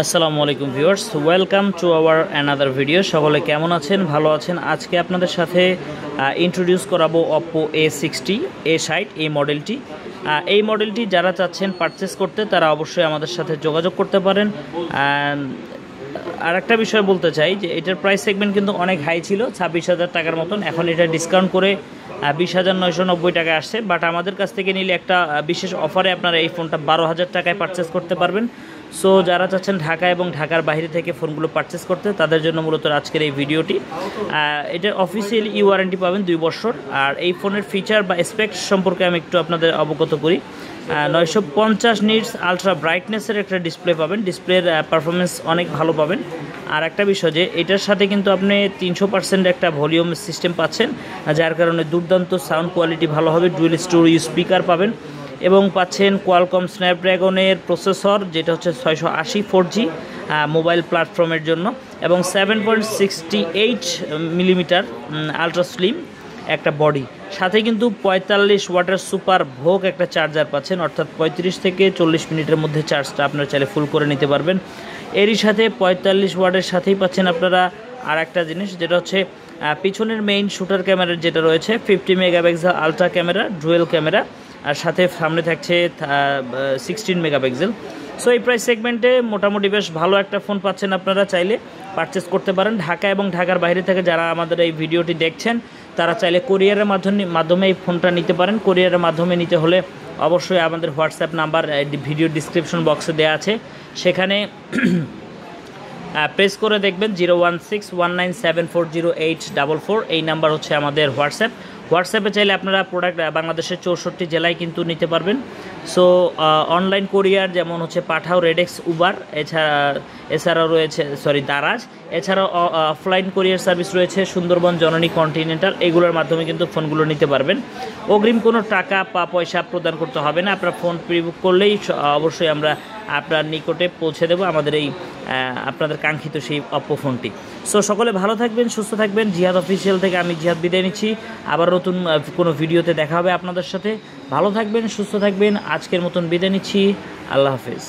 আসসালামু আলাইকুম viewers, welcome to our another video. সকলে কেমন আছেন? ভালো আছেন? আজকে আপনাদের সাথে ইন্ট্রোডিউস করাবো Oppo A60 A60 এই মডেলটি। এই মডেলটি যারা চাচ্ছেন পারচেস করতে তারা অবশ্যই আমাদের সাথে যোগাযোগ করতে পারেন। আর একটা বিষয় বলতে চাই যে এটার প্রাইস সেগমেন্ট কিন্তু অনেক হাই ছিল, 26,000 টাকার মতন। এখন এটা ডিসকাউন্ট করে 20,990 টাকায় আসছে। বাট আমাদের কাছ থেকে নিলে একটা বিশেষ অফারে আপনারা এই ফোনটা 12,000 টাকায় পারচেস করতে পারবেন। সো যারা চাচ্ছেন ঢাকা এবং ঢাকার বাইরে থেকে ফোনগুলো পারচেস করতে তাদের জন্য মূলত আজকের এই ভিডিওটি। এটার অফিসিয়ালি ওয়ারেন্টি পাবেন 2 বছর। আর এই ফোনের ফিচার বা স্পেক্স সম্পর্কে আমি একটু আপনাদের অবগত করি। 950 নিটস আলট্রা ব্রাইটনেসের একটা ডিসপ্লে পাবেন। ডিসপ্লের পারফরমেন্স অনেক ভালো পাবেন। আর একটা বিষয় যে এটার সাথে কিন্তু আপনি 300% একটা ভলিউম সিস্টেম পাচ্ছেন, যার কারণে দুর্দান্ত সাউন্ড কোয়ালিটি ভালো হবে। ডুয়েল স্টোরেজ স্পিকার পাবেন এবং পাচ্ছেন কোয়ালকম স্ন্যাপড্রাগনের প্রসেসর, যেটা হচ্ছে 680 4G মোবাইল প্ল্যাটফর্মের জন্য, এবং 7.68 মিলিমিটার আলট্রা স্লিম একটা বডি। সাথে কিন্তু 45 ওয়াটের সুপার ভোগ একটা চার্জার পাচ্ছেন, অর্থাৎ 35 থেকে 40 মিনিটের মধ্যে চার্জটা আপনারা চাইলে ফুল করে নিতে পারবেন। এরই সাথে 45 ওয়াটের সাথেই পাচ্ছেন আপনারা আর একটা জিনিস, যেটা হচ্ছে পিছনের মেইন শুটার ক্যামেরার যেটা রয়েছে 50 megapixel ultra camera, dual camera, আর সাথে সামনে থাকছে 16 মেগাপিক্সেল। সো এই প্রাইস সেগমেন্টে মোটামুটি বেশ ভালো একটা ফোন পাচ্ছেন, আপনারা চাইলে পারচেস করতে পারেন। ঢাকা এবং ঢাকার বাইরে থেকে যারা আমাদের এই ভিডিওটি দেখছেন তারা চাইলে কোরিয়ারের মাধ্যমে এই ফোনটা নিতে পারেন। কোরিয়ারের মাধ্যমে নিতে হলে অবশ্যই আমাদের হোয়াটসঅ্যাপ নাম্বার ভিডিও ডিসক্রিপশন বক্সে দেওয়া আছে, সেখানে প্রেস করে দেখবেন 016197408444। এই নাম্বার হচ্ছে আমাদের হোয়াটসঅ্যাপে চাইলে আপনারা প্রোডাক্ট বাংলাদেশের 64 জেলায় কিন্তু নিতে পারবেন। সো অনলাইন কোরিয়ার যেমন হচ্ছে পাঠাও, রেডেক্স, উবার, এছাড়াও রয়েছে দারাজ। এছাড়াও অফলাইন কোরিয়ার সার্ভিস রয়েছে সুন্দরবন, জননী, কন্টিনেন্টাল। এগুলোর মাধ্যমে কিন্তু ফোনগুলো নিতে পারবেন। অগ্রিম কোনো টাকা বা পয়সা প্রদান করতে হবে না। আপনার ফোন প্রিবুক করলেই অবশ্যই আমরা আপনার নিকটে পৌঁছে দেবো আমাদের এই আপনাদের কাঙ্ক্ষিত সেই অপ্পো ফোনটি। সো সকলে ভালো থাকবেন, সুস্থ থাকবেন। জিহাদ অফিসিয়াল থেকে আমি জিহাদ বিদায় নিচ্ছি। আবার নতুন কোনো ভিডিওতে দেখা হবে আপনাদের সাথে। ভালো থাকবেন, সুস্থ থাকবেন। আজকের মতন বিদায় নিচ্ছি। আল্লাহ হাফেজ।